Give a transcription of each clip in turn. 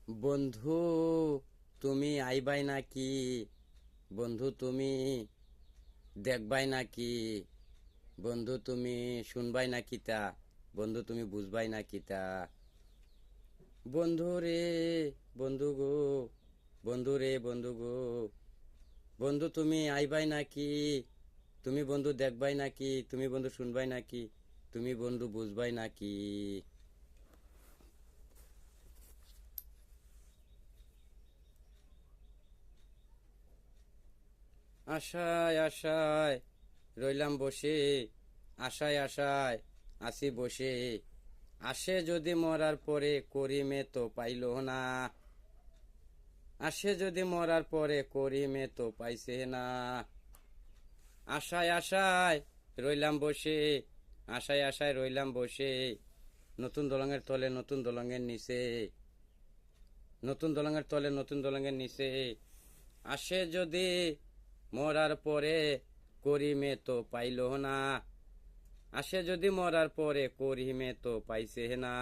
বন্ধু, তুমি আইবাই নাকি? বন্ধু, তুমি দেখবাই নাকি? বন্ধু, তুমি শুনবাই নাকি তা? বন্ধু, তুমি বুঝবাই নাকি তা? বন্ধু রে, বন্ধু গো, বন্ধু রে, বন্ধু গো, বন্ধু, তুমি আইবাই নাকি? তুমি বন্ধু দেখবাই নাকি? তুমি বন্ধু শুনবাই নাকি? তুমি বন্ধু বুঝবাই নাকি? আশায় আশায় রইলাম বসে, আশায় আশায় আসি বসে। আসে যদি মরার পরে করিমে তো পাইল না। আসে যদি মরার পরে করিমে তো পাইছে না। আশায় আশায় রইলাম বসে, আশায় আশায় রইলাম বসে। নতুন দলঙের তলে নতুন দলঙের নিচে, নতুন দলঙের তলে নতুন দলঙের নিচে। আসে যদি মরার পরে করিমে তো পাইল না। আসে যদি মরার পরে করিমে তো পাইছে না।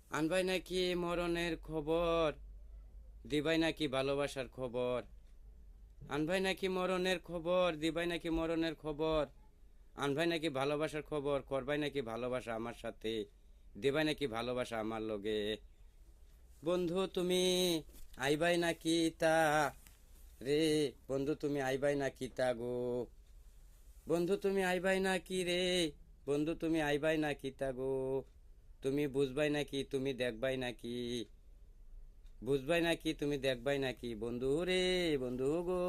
আনবাই নাকি মরণের খবর, দিবাই নাকি ভালোবাসার খবর। আনবাই নাকি মরণের খবর, দিবাই নাকি মরণের খবর। আনবাই নাকি ভালোবাসার খবর, করবাই নাকি ভালোবাসা আমার সাথে, দিবাই নাকি ভালোবাসা আমার লগে। বন্ধু, তুমি আইবাই নাকি তা রে? বন্ধু, তুমি আইবাই নাকি তা গো? বন্ধু, তুমি আইবাই নাকি রে? বন্ধু, তুমি আইবাই নাকি তা গো? তুমি বুঝবাই নাকি? তুমি দেখবাই নাকি? বুঝবাই নাকি? তুমি দেখবাই নাকি? বন্ধু রে, বন্ধু গো।